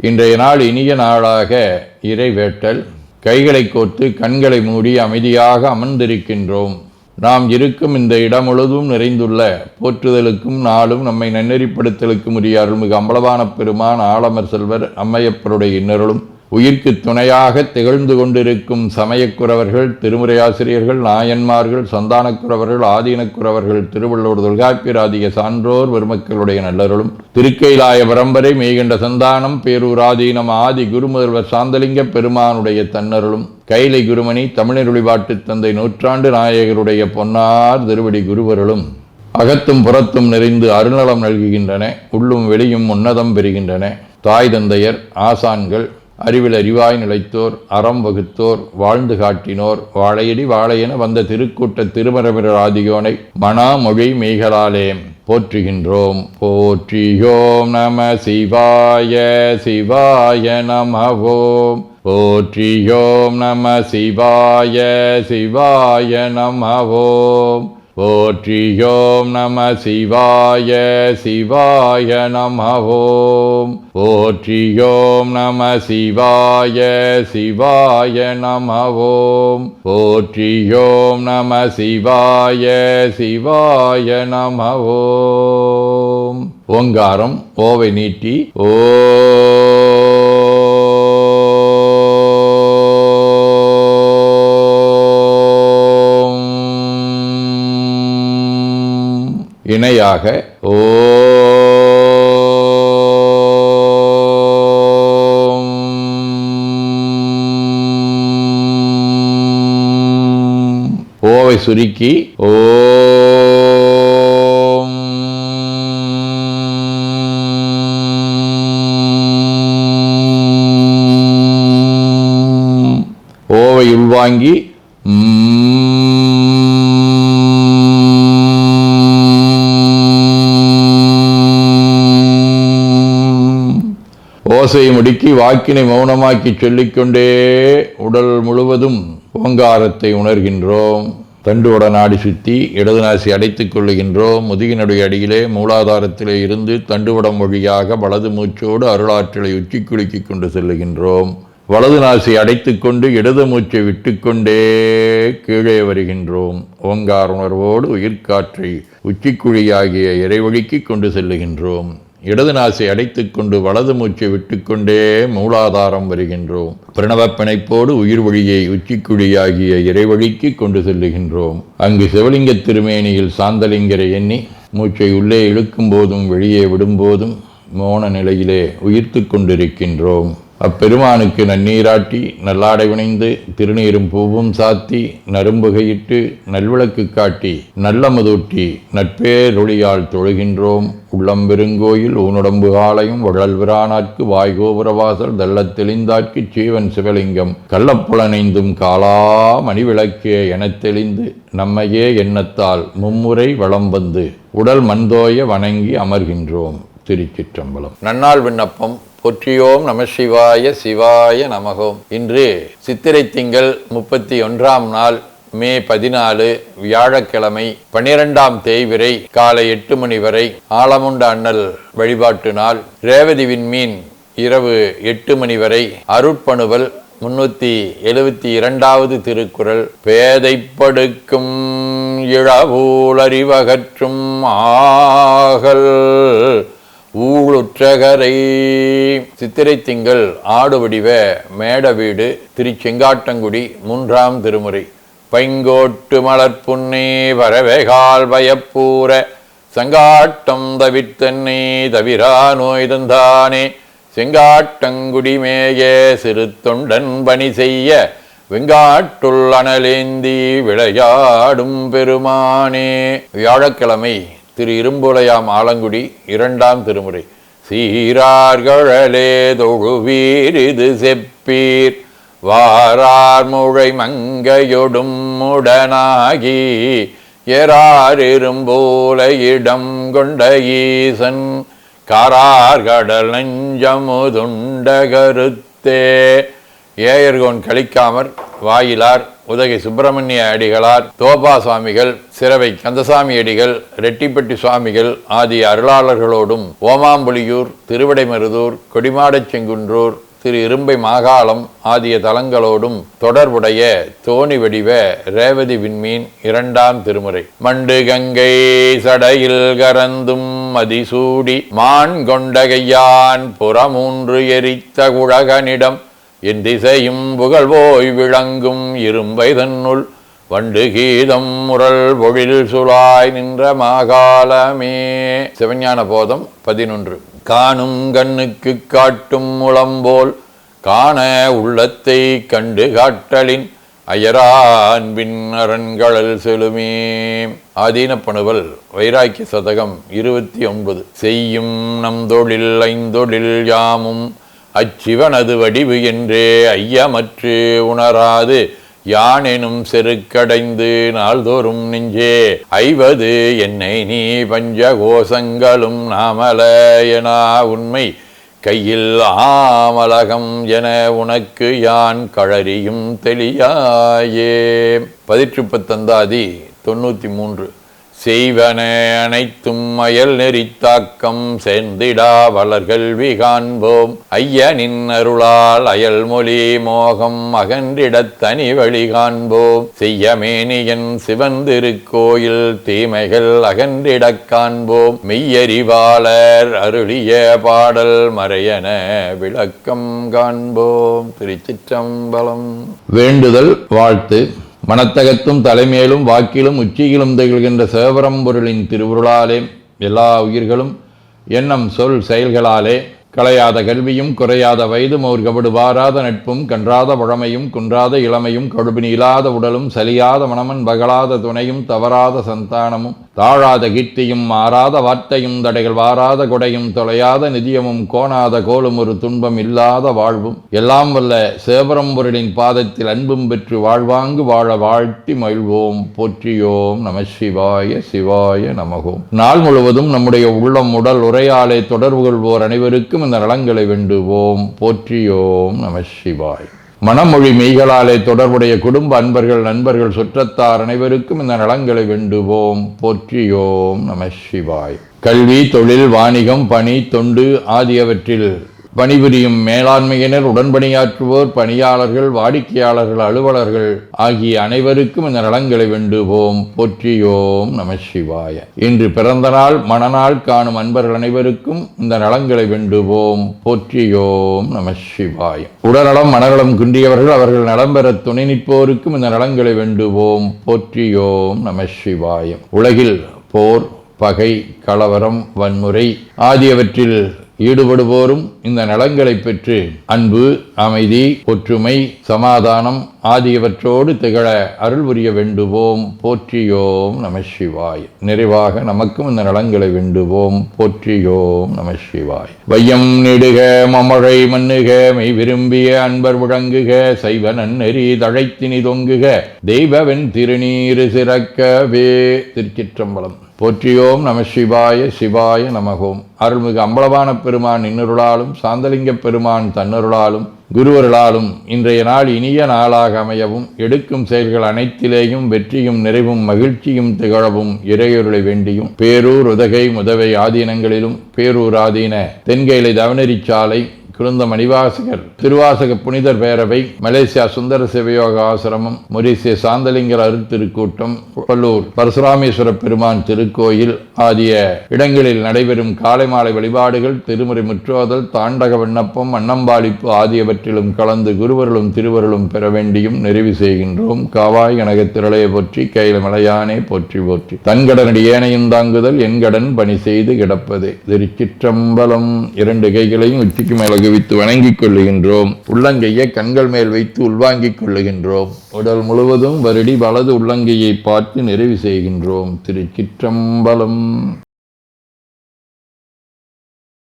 இன்றைய நாள் இனிய நாளாக இறைவேட்டல். கைகளை கோர்த்து கண்களை மூடி அமைதியாக அமர்ந்திருக்கின்றோம். நாம் இருக்கும் இந்த இடம் முழுதும் நிறைந்துள்ள போற்றுதலுக்கும் நாளும் நம்மை நன்னெறிப்படுத்தலுக்கும் உரிய அருள்மிகு அம்பலவான பெருமான் ஆலமர் செல்வர் அம்மையப்பருடைய இன்னருளும் உயிர்க்கு துணையாக திகழ்ந்து கொண்டிருக்கும் சமயக்குறவர்கள், திருமுறையாசிரியர்கள், நாயன்மார்கள், சந்தானக்குறவர்கள், ஆதீனக்குறவர்கள், திருவள்ளூர் தொல்காப்பியராதிய சான்றோர் பெருமக்களுடைய நல்லருளும் திருக்கைலாய பரம்பரை மெய்கண்ட சந்தானம் பேரூர் ஆதீனம் ஆதி குருமுதல்வர் சாந்தலிங்க பெருமானுடைய தன்னருளும் கைலை குருமணி தமிழருளி பாட்டு தந்தை நூற்றாண்டு நாயகருடைய பொன்னார் திருவடி குருவருளும் அகத்தும் புறத்தும் நிறைந்து அருநலம் நல்குகின்றன. உள்ளும் வெளியும் உன்னதம் பெறுகின்றன. தாய் தந்தையர், ஆசான்கள், அறிவில் அறிவாய் நிலைத்தோர், அறம் வகுத்தோர், வாழ்ந்து காட்டினோர், வாழையடி வாழையென வந்த திருக்கூட்ட திருமரபிரர் ஆதியோனை மனாமொழி மெய்களாலே போற்றுகின்றோம். போற்றியோம் நம சிவாய சிவாய நமவோம். போற்றியோம் நம சிவாய சிவாய நமவோம். போற்றியோம் நம சிவாய சிவாய நமவோம். போற்றியோம் நம சிவாய சிவாய நமவோம். போற்றியோம் நம சிவாய சிவாய நமவோம். ஓங்காரம் ஓவை நீட்டி ஓ இணையாக ஓம். ஓவை சுருக்கி ஓம். ஓவை உள்வாங்கி ஓசையை முடுக்கி வாக்கினை மௌனமாக்கி சொல்லிக்கொண்டே உடல் முழுவதும் ஓங்காரத்தை உணர்கின்றோம். தண்டுவட நாடி சுற்றி இடது நாசி அடைத்துக் கொள்ளுகின்றோம். முதுகினுடைய அடியிலே மூலாதாரத்திலே இருந்து தண்டுவடம் வழியாக வலது மூச்சோடு அருளாற்றலை உச்சி குலுக்கி கொண்டு செல்லுகின்றோம். வலது நாசி அடைத்துக் கொண்டு இடது மூச்சை விட்டுக்கொண்டே கீழே வருகின்றோம். ஓங்கார உணர்வோடு உயிர்காற்றை உச்சிக்குழியாகிய இறைவழிக்கு கொண்டு செல்லுகின்றோம். இடது நாசை அடைத்துக் கொண்டு வலது மூச்சை விட்டுக்கொண்டே மூலாதாரம் வருகின்றோம். பிரணவ பிணைப்போடு உயிர் வழியை உச்சிக்குழியாகிய இறைவழிக்கு கொண்டு செல்லுகின்றோம். அங்கு சிவலிங்க திருமேனியில் சாந்தலிங்கரை எண்ணி மூச்சை உள்ளே இழுக்கும் போதும் வெளியே விடும்போதும் மோன நிலையிலே உயிர்த்து கொண்டிருக்கின்றோம். அப்பெருமானுக்கு நன்னீராட்டி நல்லாடை வினைந்து திருநீரும் பூவும் சாத்தி நரும்புகையிட்டு நல்விளக்கு காட்டி நல்லமுதூட்டி நட்பேரொழியால் தொழுகின்றோம். உள்ளம் பெருங்கோயில் ஊனுடம்பு ஆலயம் வழல்விரானார்க்கு வாய்கோபுரவாசல் தள்ளத் தெளிந்தார்க்கு சீவன் சிவலிங்கம் கள்ளப்புலனைந்தும் காலா மணிவிளக்கே எனத் தெளிந்து நம்மையே எண்ணத்தால் மும்முறை வளம் வந்து உடல் மண்தோய வணங்கி அமர்கின்றோம். திருச்சிற்றம்பலம். நன்னாள் விண்ணப்பம். போற்றியோம் நம சிவாய சிவாய நமகோம். இன்று சித்திரை திங்கள் 31ஆம் நாள் மே 14 வியாழக்கிழமை 12ஆம் தேய்விரை காலை 8 மணி வரை ஆலமுண்ட அண்ணல் வழிபாட்டு நாள். ரேவதி விண்மீன் இரவு 8 மணி வரை. அருட்பணுவல் 372வது திருக்குறள். பேதைப்படுக்கும் இழவூலறிவகற்றும் ஆகல் ஊழுற்றகரை. சித்திரை திங்கள் ஆடு வடிவ மேட வீடு திருச்செங்காட்டங்குடி 3ஆம் திருமுறை. பைங்கோட்டு மலர்ப்புன்னே வரவேகால் பயப்பூர சங்காட்டம் தவிர்த்தன்னே தவிரா நோய் தந்தானே செங்காட்டங்குடி மேய சிறு தொண்டன் பணி செய்ய வெங்காட்டுள் அனலேந்தி விளையாடும் பெருமானே. வியாழக்கிழமை திரு இரும்புலையாம் ஆலங்குடி 2ஆம் திருமுறை. சீரார்களே தொழுவீர் இது செப்பீர் வாரார் முழை மங்கையொடும் உடனாகி எறார் இரும்போல இடம் கொண்ட ஈசன் காரார் கடல் நெஞ்சமுதுண்ட கருத்தே. ஏயர்கோன் கழிக்காமற் வாயிலார் உதகை சுப்பிரமணிய அடிகளார், தோபா சுவாமிகள், சிரவை கந்தசாமி அடிகள், ரெட்டிப்பட்டி சுவாமிகள் ஆகிய அருளாளர்களோடும் ஓமாம்புலியூர், திருவிடைமருதூர், கொடிமாடச் செங்குன்றூர், திரு இரும்பை மாகாளம் ஆகிய தலங்களோடும் தொடர்புடைய தோணி வடிவ ரேவதி விண்மீன் 2ஆம் திருமுறை. மண்டு கங்கை சடையில் கரந்தும் மதிசூடி மான் கொண்டகையான் புறமூன்று எரித்த குழகனிடம் என் திசையும் புகழ்வோய் விளங்கும் இரும்பை தன்னுள் வண்டு கீதம் முரல் பொழில் சுழாய் நின்ற மாகாளமே. சிவஞான போதம் 11. காணும் கண்ணுக்கு காட்டும் முளம்போல் காண உள்ளத்தை கண்டு காட்டலின் அயரான்பின் அரண்களல் செலுமே. ஆதீனப்பணுவல் வைராக்கிய சதகம் 29. செய்யும் நம் தொழில் ஐந்தொழில் யாமும் அச்சிவனது வடிவு என்றே ஐயமற்று உணராது யானெனும் செருக்கடைந்து நாள்தோறும் நெஞ்சே ஐவது என்னை நீ பஞ்சகோசங்களும் நாமல என உண்மை கையில் ஆமலகம் என உனக்கு யான் கழறியும் தெளியாயே. 18 93. செய்வன அனைத்தும் அயல் நெறித்தாக்கம் சேர்ந்திடா வளர்கல்வி காண்போம் ஐயனின் அருளால் அயல் மொழி மோகம் அகன்றிடத் தனி வழி காண்போம் செய்யமேனியன் சிவந்திருக்கோயில் தீமைகள் அகன்றிடக் காண்போம் மெய்யறிவாளர் அருளிய பாடல் மறையன விளக்கம் காண்போம். திருச்சிற்றம்பலம். வேண்டுதல் வாழ்த்து. மனத்தகத்தும் தலைமேலும் வாக்கிலும் உச்சியிலும் திகழ்கின்ற சிவபரம்பொருளின் திருவுருளாலே எல்லா உயிர்களும் எண்ணம் சொல் செயல்களாலே களையாத கல்வியும் குறையாத வயதும் ஒரு கபடு வாராத நட்பும் கன்றாத பழமையும் குன்றாத இளமையும் கடுபினி இல்லாத உடலும் சலியாத மனமன் பகலாத துணையும் தவறாத சந்தானமும் தாழாத கீர்த்தியும் மாறாத வார்த்தையும் தடைகள் வாராத கொடையும் தொலையாத நிதியமும் கோணாத கோலும் ஒரு துன்பம் இல்லாத வாழ்வும் எல்லாம் வல்ல சிவபரம்பொருளின் பாதத்தில் அன்பும் பெற்று வாழ்வாங்கு வாழ வாழ்த்தி மகிழ்வோம். போற்றியோம் நம சிவாய சிவாய நமகோம். நாள் முழுவதும் நம்முடைய உள்ளம் உடல் உரையாலே தொடர்பு கொள்வோர் அனைவருக்கும் இந்த நலங்களை வேண்டுவோம். போற்றியோம் நம சிவாய். மனமொழி மெய்களாலே தொடர்புடைய குடும்ப அன்பர்கள் நண்பர்கள் சுற்றத்தார் அனைவருக்கும் இந்த நலங்களை வேண்டுவோம். போற்றியோம் நம சிவாய். கல்வி தொழில் வாணிகம் பணி தொண்டு ஆகியவற்றில் பணிபுரியும் மேலாண்மையினர் உடன்பணியாற்றுவோர் பணியாளர்கள் வாடிக்கையாளர்கள் அலுவலர்கள் ஆகிய அனைவருக்கும் இந்த நலங்களை வேண்டுவோம். போற்றியோம் நம சிவாய. இன்று பிறந்த நாள் மணநாள் காணும் அன்பர்கள் அனைவருக்கும் இந்த நலங்களை வேண்டுவோம். போற்றியோம் நம சிவாய. உடல்நலம் மனநலம் குன்றியவர்கள் அவர்கள் நலம் பெற துணை நிற்போருக்கும் இந்த நலங்களை வேண்டுவோம். போற்றியோம் நம சிவாய. உலகில் போர் பகை கலவரம் வன்முறை ஆகியவற்றில் ஈடுபடுவோரும் இந்த நலங்களை பெற்று அன்பு அமைதி ஒற்றுமை சமாதானம் ஆகியவற்றோடு திகழ அருள் புரிய வேண்டுவோம். போற்றியோம் நம சிவாய். நிறைவாக நமக்கும் இந்த நலங்களை வேண்டுவோம். போற்றியோம் நம சிவாய். வையம் நெடுக மமழை மண்ணுக மெய் விரும்பிய அன்பர் விளங்குக சைவ நன்னெறி தழைத்தினி தொங்குக தெய்வவன் திருநீரு சிறக்கவே. திருச்சிற்றம்பலம். போற்றியோம் நம சிவாய சிவாய நமகோம். அருள்மிகு அம்பலவான பெருமான் இன்னருளாலும் சாந்தலிங்க பெருமான் தன்னருளாலும் குருவருளாலும் இன்றைய நாள் இனிய நாளாக அமையவும் எடுக்கும் செயல்கள் அனைத்திலேயும் வெற்றியும் நிறைவும் மகிழ்ச்சியும் திகழவும் இறையொருளை வேண்டியும் பேரூர் உதகை முதவை ஆதீனங்களிலும் பேரூர் ஆதீன தென்கைலை தவனரிச்சாலை குருந்த மணிவாசகர் திருவாசக புனிதர் பேரவை மலேசியா சுந்தர சிவயோக ஆசிரமம் மொரீசிய சாந்தலிங்கர் அருத்திருக்கூட்டம் பல்லூர் பரசுராமேஸ்வர பெருமான் திருக்கோயில் ஆகிய இடங்களில் நடைபெறும் காலை மாலை வழிபாடுகள் திருமுறை முற்றோதல் தாண்டக விண்ணப்பம் அன்னம்பாளிப்பு ஆகியவற்றிலும் கலந்து குருவர்களும் திருவருளும் பெற வேண்டியும் நிறைவு செய்கின்றோம். காவாய் கனக திரளைய போற்றி கையில மலையானே போற்றி போற்றி தன்கடனடி ஏனையும் தாங்குதல் என் கடன் பணி செய்து கிடப்பதே. திருச்சிற்றம்பலம். 2 கைகளையும் உச்சிக்கு மேலகு வைத்து வணங்கிக் கொள்ளுகின்றோம். உள்ளங்கையை கண்கள் மேல் வைத்து உள்வாங்கிக் கொள்ளுகின்றோம். உடல் முழுவதும் வருடி வலது உள்ளங்கையை பார்த்து நிறைவு செய்கின்றோம். திருச்சிற்றம்பலம்.